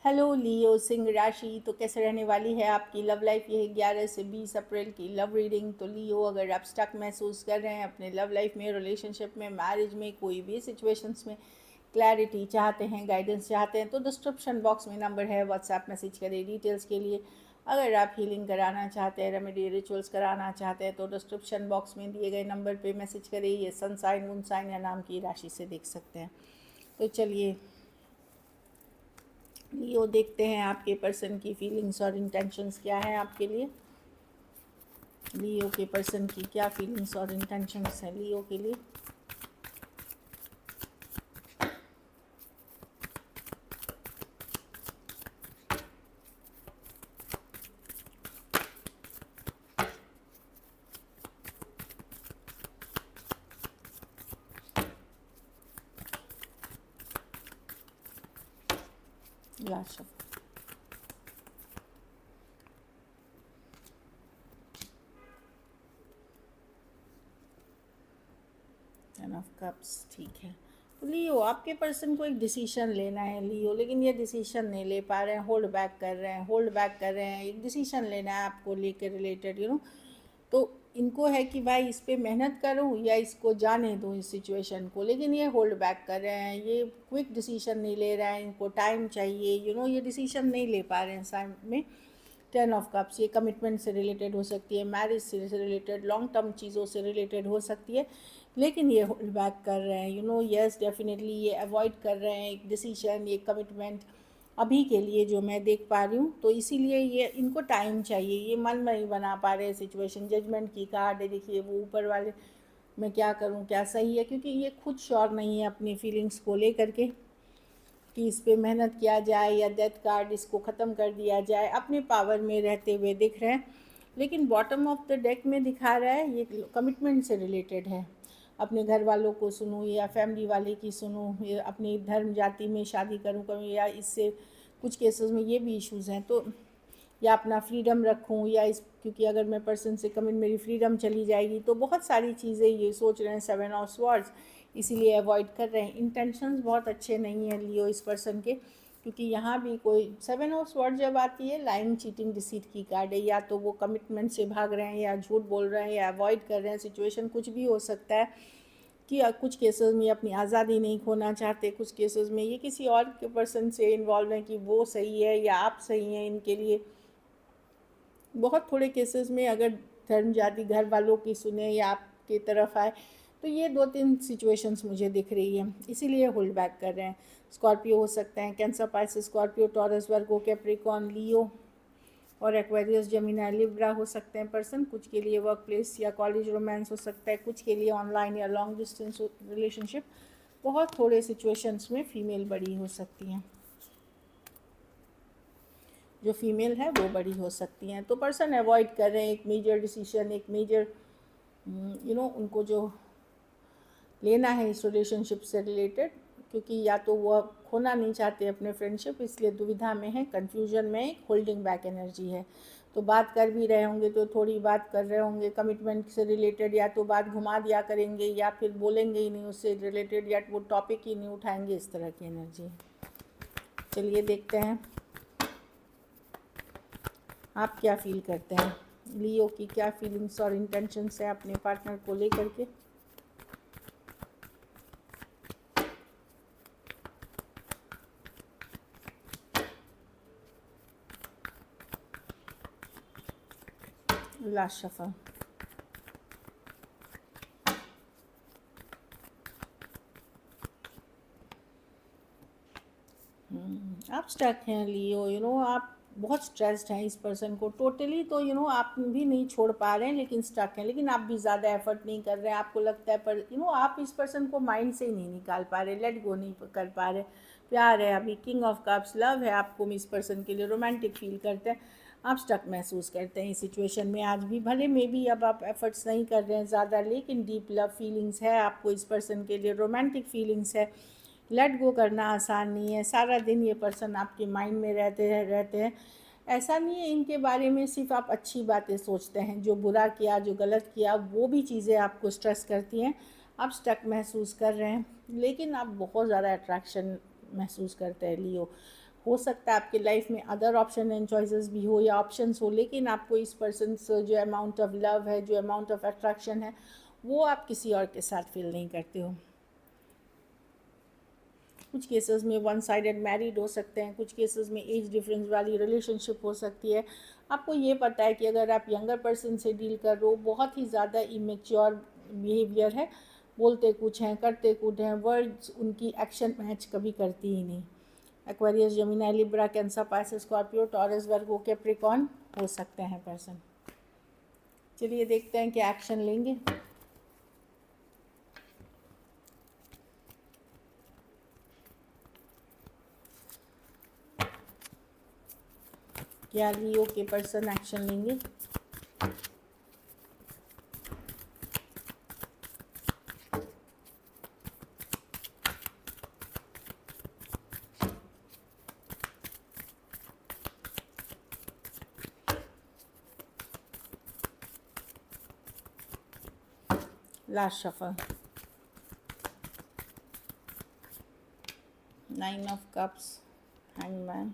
Hello लियो सिंह राशि। तो कैसे रहने वाली है आपकी लव लाइफ? ये 11 से 20 अप्रैल की लव रीडिंग। तो लियो, अगर आप स्टक महसूस कर रहे हैं अपने लव लाइफ में, रिलेशनशिप में, मैरिज में, कोई भी सिचुएशंस में क्लैरिटी चाहते हैं, गाइडेंस चाहते हैं, तो डिस्क्रिप्शन बॉक्स में नंबर है, व्हाट्सएप मैसेज करें डिटेल्स के लिए। अगर आप हीलिंग कराना चाहते हैं, रेमेडी रिचुअल्स कराना चाहते हैं, तो डिस्क्रिप्शन बॉक्स में दिए गए नंबर पे मैसेज करें। ये सन साइन, मून साइन या नाम की राशि से देख सकते हैं। तो चलिए लियो, देखते हैं आपके पर्सन की फीलिंग्स और इंटेंशंस क्या है आपके लिए। लियो के पर्सन की क्या फीलिंग्स और इंटेंशंस हैं लियो के लिए। लास्ट टेन ऑफ कप्स, ठीक है। तो लियो, आपके पर्सन को एक डिसीजन लेना है लियो, लेकिन ये डिसीजन नहीं ले पा रहे हैं, होल्ड बैक कर रहे हैं, होल्ड बैक कर रहे हैं। एक डिसीजन लेना है आपको लेकर रिलेटेड, तो इनको है कि भाई इस पर मेहनत करूं या इसको जाने दूं इस सिचुएशन को, लेकिन ये होल्ड बैक कर रहे हैं, ये क्विक डिसीजन नहीं ले रहे हैं, इनको टाइम चाहिए, ये डिसीजन नहीं ले पा रहे हैं इस टाइम में। 10 ऑफ कप्स, ये कमिटमेंट से रिलेटेड हो सकती है, मैरिज से रिलेटेड, लॉन्ग टर्म चीज़ों से रिलेटेड हो सकती है, लेकिन ये होल्ड बैक कर रहे हैं। यस डेफिनेटली ये अवॉइड कर रहे हैं एक डिसीजन, ये कमिटमेंट अभी के लिए जो मैं देख पा रही हूँ। तो इसीलिए ये इनको टाइम चाहिए, ये मन नहीं बना पा रहे सिचुएशन। जजमेंट की कार्ड है, देखिए वो ऊपर वाले, मैं क्या करूँ, क्या सही है, क्योंकि ये खुद श्योर नहीं है अपनी फीलिंग्स को लेकर के कि इस पे मेहनत किया जाए या डेथ कार्ड इसको ख़त्म कर दिया जाए, अपने पावर में रहते हुए दिख रहे हैं। लेकिन बॉटम ऑफ द डेक में दिखा रहा है ये कमिटमेंट से रिलेटेड है। अपने घर वालों को सुनूं या फैमिली वाले की सुनूं, या अपनी धर्म जाति में शादी करूं करूं, या इससे कुछ केसेस में ये भी इश्यूज़ हैं। तो या अपना फ्रीडम रखूं, या इस, क्योंकि अगर मैं पर्सन से कमिट मेरी फ्रीडम चली जाएगी, तो बहुत सारी चीज़ें ये सोच रहे हैं। 7 ऑफ स्वॉर्ड्स, इसीलिए अवॉइड कर रहे हैं। इंटेंशंस बहुत अच्छे नहीं हैं लियो इस पर्सन के, क्योंकि यहाँ भी कोई 7 ऑफ स्वॉर्ड जब आती है, लाइंग, चीटिंग, डिसीट की कार्ड है। या तो वो कमिटमेंट से भाग रहे हैं, या झूठ बोल रहे हैं, या अवॉइड कर रहे हैं सिचुएशन, कुछ भी हो सकता है। कि कुछ केसेस में अपनी आज़ादी नहीं खोना चाहते, कुछ केसेस में ये किसी और के पर्सन से इन्वॉल्व हैं कि वो सही है या आप सही हैं इनके लिए। बहुत थोड़े केसेस में अगर धर्म जाति घर वालों की सुने या आपकी तरफ आए, तो ये 2-3 सिचुएशंस मुझे दिख रही है, इसीलिए होल्ड बैक कर रहे हैं। स्कॉर्पियो हो सकते हैं, cancer, Pisces, Scorpio, Taurus, Virgo, Capricorn, लियो और एक्वेरियस, जमीना, लिब्रा हो सकते हैं पर्सन। कुछ के लिए वर्क प्लेस या कॉलेज रोमांस हो सकता है, कुछ के लिए ऑनलाइन या लॉन्ग डिस्टेंस रिलेशनशिप। बहुत थोड़े सिचुएशंस में फीमेल बड़ी हो सकती हैं, जो फीमेल है वो बड़ी हो सकती हैं। तो पर्सन अवॉइड कर रहे हैं एक मेजर डिसीजन, एक मेजर उनको जो लेना है इस रिलेशनशिप से रिलेटेड, क्योंकि या तो वो खोना नहीं चाहते अपने फ्रेंडशिप, इसलिए दुविधा में है, कन्फ्यूजन में, एक होल्डिंग बैक एनर्जी है। तो बात कर भी रहे होंगे तो थोड़ी बात कर रहे होंगे कमिटमेंट से रिलेटेड, या तो बात घुमा दिया करेंगे या फिर बोलेंगे ही नहीं उससे रिलेटेड, या वो टॉपिक ही नहीं उठाएंगे, इस तरह की एनर्जी। चलिए देखते हैं आप क्या फील करते हैं, लियो की क्या फीलिंग्स और इंटेंशंस है अपने पार्टनर को लेकर के। लास्ट शफल, आप स्टक हैं लियो, आप बहुत स्ट्रेस्ड हैं इस पर्सन को टोटली। तो आप भी नहीं छोड़ पा रहे हैं, लेकिन स्टक हैं, लेकिन आप भी ज़्यादा एफर्ट नहीं कर रहे हैं, आपको लगता है, पर आप इस पर्सन को माइंड से ही नहीं निकाल पा रहे, लेट गो नहीं कर पा रहे। प्यार है अभी, किंग ऑफ कप्स, लव है आपको इस पर्सन के लिए, रोमांटिक फील करते हैं, आप स्टक महसूस करते हैं इस सिचुएशन में आज भी। भले में भी अब आप एफर्ट्स नहीं कर रहे हैं ज़्यादा, लेकिन डीप लव फीलिंग्स है आपको इस पर्सन के लिए, रोमांटिक फीलिंग्स है। लेट गो करना आसान नहीं है, सारा दिन ये पर्सन आपके माइंड में रहते हैं। ऐसा नहीं है इनके बारे में सिर्फ आप अच्छी बातें सोचते हैं, जो बुरा किया, जो गलत किया, वो भी चीज़ें आपको स्ट्रेस करती हैं। आप स्टक महसूस कर रहे हैं, लेकिन आप बहुत ज़्यादा अट्रैक्शन महसूस करते हैं लियो। हो सकता है आपके लाइफ में अदर ऑप्शन एंड चॉइसेस भी हो या ऑप्शंस हो, लेकिन आपको इस पर्सन से जो अमाउंट ऑफ लव है, जो अमाउंट ऑफ अट्रैक्शन है, वो आप किसी और के साथ फील नहीं करते हो। कुछ केसेस में वन साइडेड मैरिड हो सकते हैं, कुछ केसेस में एज डिफरेंस वाली रिलेशनशिप हो सकती है। आपको ये पता है कि अगर आप यंगर पर्सन से डील कर रहे हो, बहुत ही ज़्यादा इमेच्योर बिहेवियर है, बोलते कुछ हैं करते कुछ हैं, वर्ड्स उनकी एक्शन मैच कभी करती ही नहीं। Aquarius, Gemini, Libra, Cancer, Pisces, Scorpio, Taurus, Virgo, Capricorn हो सकते हैं पर्सन। चलिए देखते हैं क्या एक्शन लेंगे। क्या लियो के पर्सन एक्शन लेंगे। Last shuffle, 9 of cups, hangman.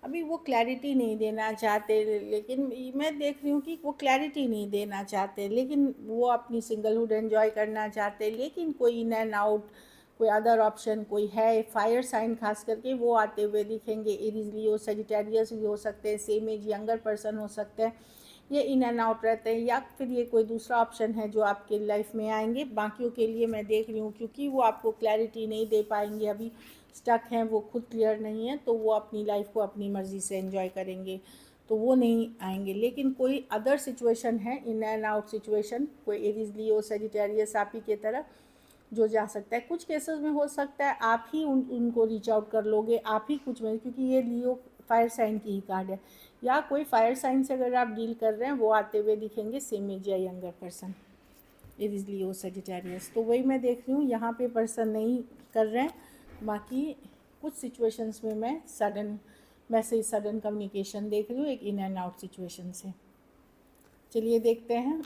अभी वो क्लैरिटी नहीं देना चाहते, लेकिन मैं देख रही हूँ कि वो क्लैरिटी नहीं देना चाहते, लेकिन वो अपनी सिंगलहुड एंजॉय करना चाहते, लेकिन कोई इन एंड आउट, कोई अदर ऑप्शन कोई है। फायर साइन खास करके वो आते हुए दिखेंगे। एरीज, लियो, सजिटेरियस भी हो सकते हैं, सेम एज यंगर पर्सन हो सकते हैं, ये इन एंड आउट रहते हैं, या फिर ये कोई दूसरा ऑप्शन है जो आपके लाइफ में आएंगे। बाकियों के लिए मैं देख रही हूँ क्योंकि वो आपको क्लैरिटी नहीं दे पाएंगे, अभी स्टक हैं, वो खुद क्लियर नहीं है, तो वो अपनी लाइफ को अपनी मर्ज़ी से एंजॉय करेंगे, तो वो नहीं आएंगे। लेकिन कोई अदर सिचुएशन है, इन एंड आउट सिचुएशन, कोई एरीज, लियो, सजिटेरियस आप ही के तरह जो जा सकता है। कुछ केसेस में हो सकता है आप ही उनको रीच आउट कर लोगे, आप ही कुछ में, क्योंकि ये लियो फायर साइन की ही कार्ड है, या कोई फायर साइन से अगर आप डील कर रहे हैं वो आते हुए दिखेंगे, सेम एज या यंगर पर्सन, एरीज, लियो, सजिटेरियस। तो वही मैं देख रही हूँ, यहाँ पे पर्सन नहीं कर रहे हैं। बाकी कुछ सिचुएशंस में मैं सडन मैसेज, सडन कम्युनिकेशन देख रही हूँ, एक इन एंड आउट सिचुएशन से। चलिए देखते हैं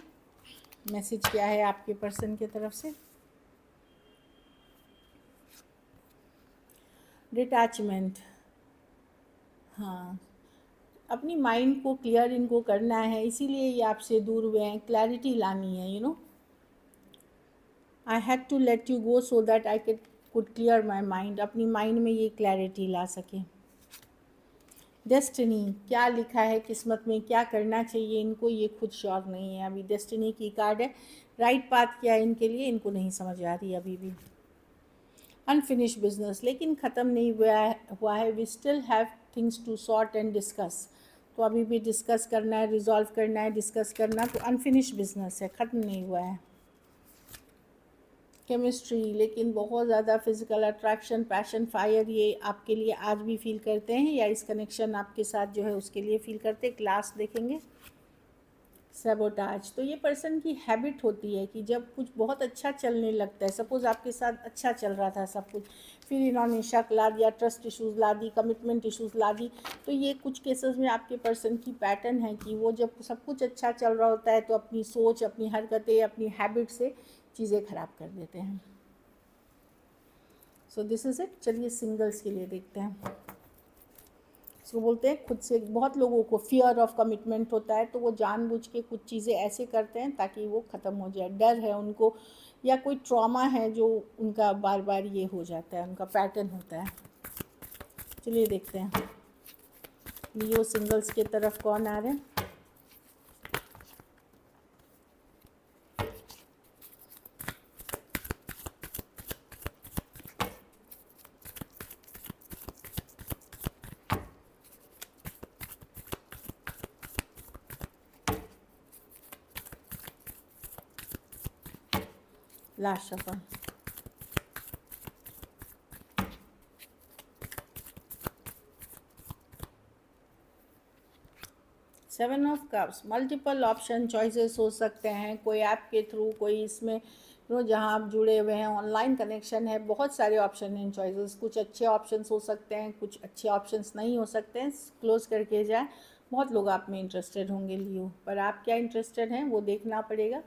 मैसेज क्या है आपके पर्सन की तरफ से। डिटैचमेंट, हाँ, अपनी माइंड को क्लियर इनको करना है, इसीलिए ये आपसे दूर हुए हैं, क्लैरिटी लानी है, I had to let you go so that I could clear my mind, अपनी माइंड में ये क्लैरिटी ला सके। डेस्टिनी, क्या लिखा है किस्मत में, क्या करना चाहिए इनको, ये खुद श्योर नहीं है अभी। डेस्टिनी की कार्ड है, राइट पाथ क्या है इनके लिए, इनको नहीं समझ आ रही अभी भी। अनफिनिश बिजनेस, लेकिन ख़त्म नहीं हुआ है। We still have things to sort and discuss, तो अभी भी डिस्कस करना है, रिजॉल्व करना है, डिस्कस करना, तो अनफिनिश बिजनेस है, ख़त्म नहीं हुआ है। केमिस्ट्री, लेकिन बहुत ज़्यादा फिजिकल अट्रैक्शन, पैशन, फायर, ये आपके लिए आज भी फील करते हैं, या इस कनेक्शन आपके साथ जो है उसके लिए फील करते हैं। क्लास देखेंगे। सैबोटाज, तो ये पर्सन की हैबिट होती है कि जब कुछ बहुत अच्छा चलने लगता है, सपोज़ आपके साथ अच्छा चल रहा था सब कुछ, फिर इन्होंने शक ला दिया, ट्रस्ट इश्यूज़ ला दी, कमिटमेंट इश्यूज़ ला दी, तो ये कुछ केसेस में आपके पर्सन की पैटर्न है कि वो जब सब कुछ अच्छा चल रहा होता है तो अपनी सोच, अपनी हरकतें, अपनी हैबिट से चीज़ें ख़राब कर देते हैं। सो दिस इज़ इट। चलिए सिंगल्स के लिए देखते हैं। इसको बोलते हैं खुद से, बहुत लोगों को फियर ऑफ कमिटमेंट होता है, तो वो जानबूझ के कुछ चीज़ें ऐसे करते हैं ताकि वो ख़त्म हो जाए। डर है उनको, या कोई ट्रॉमा है जो उनका बार बार ये हो जाता है, उनका पैटर्न होता है। चलिए देखते हैं लियो सिंगल्स के तरफ कौन आ रहे हैं। Last shuffle, seven of cups. Multiple option choices हो सकते हैं, कोई ऐप के थ्रू, कोई इसमें जहाँ आप जुड़े हुए हैं, ऑनलाइन कनेक्शन है, बहुत सारे ऑप्शन हैं चॉइसेस। कुछ अच्छे ऑप्शंस हो सकते हैं, कुछ अच्छे ऑप्शंस नहीं हो सकते हैं। क्लोज करके जाए, बहुत लोग आप में इंटरेस्टेड होंगे लियो, पर आप क्या इंटरेस्टेड हैं वो देखना पड़ेगा,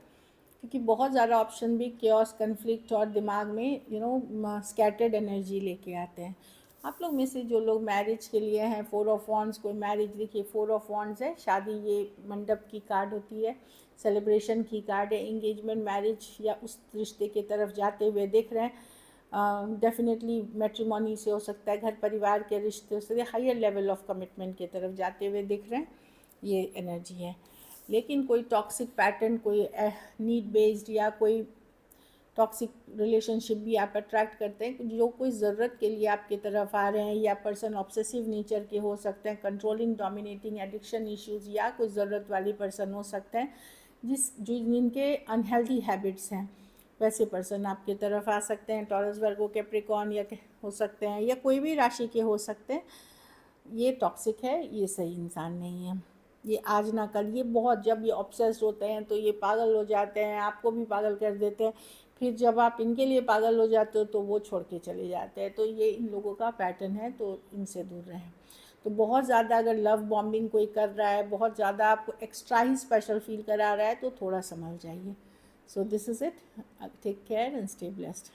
क्योंकि बहुत ज़्यादा ऑप्शन भी केओस, कन्फ्लिक्ट और दिमाग में स्कैटर्ड एनर्जी लेके आते हैं। आप लोग में से जो लोग मैरिज के लिए हैं, 4 ऑफ वॉन्ड्स, कोई मैरिज, देखिए 4 ऑफ वॉन्ड्स है, शादी ये मंडप की कार्ड होती है, सेलिब्रेशन की कार्ड है, इंगेजमेंट, मैरिज या उस रिश्ते की तरफ जाते हुए दिख रहे हैं। डेफिनेटली मैट्रिमोनी से हो सकता है, घर परिवार के रिश्ते से, हायर लेवल ऑफ कमिटमेंट की तरफ जाते हुए दिख रहे हैं, ये एनर्जी है। लेकिन कोई टॉक्सिक पैटर्न, कोई नीड बेस्ड या कोई टॉक्सिक रिलेशनशिप भी आप अट्रैक्ट करते हैं, जो कोई ज़रूरत के लिए आपकी तरफ आ रहे हैं, या पर्सन ऑब्सेसिव नेचर के हो सकते हैं, कंट्रोलिंग, डोमिनेटिंग, एडिक्शन इश्यूज़, या कोई ज़रूरत वाली पर्सन हो सकते हैं जिनके अनहेल्दी हैबिट्स हैं, वैसे पर्सन आपकी तरफ आ सकते हैं। टॉरस, वर्गो, कैप्रिकॉर्न या हो सकते हैं, या कोई भी राशि के हो सकते हैं। ये टॉक्सिक है, ये सही इंसान नहीं है, ये आज ना कल, ये बहुत, जब ये ऑब्सेस्ड होते हैं तो ये पागल हो जाते हैं, आपको भी पागल कर देते हैं, फिर जब आप इनके लिए पागल हो जाते हो तो वो छोड़ के चले जाते हैं। तो ये इन लोगों का पैटर्न है, तो इनसे दूर रहें। तो बहुत ज़्यादा अगर लव बॉम्बिंग कोई कर रहा है, बहुत ज़्यादा आपको एक्स्ट्रा ही स्पेशल फील करा रहा है, तो थोड़ा संभल जाइए। So this is it, take care and stay blessed.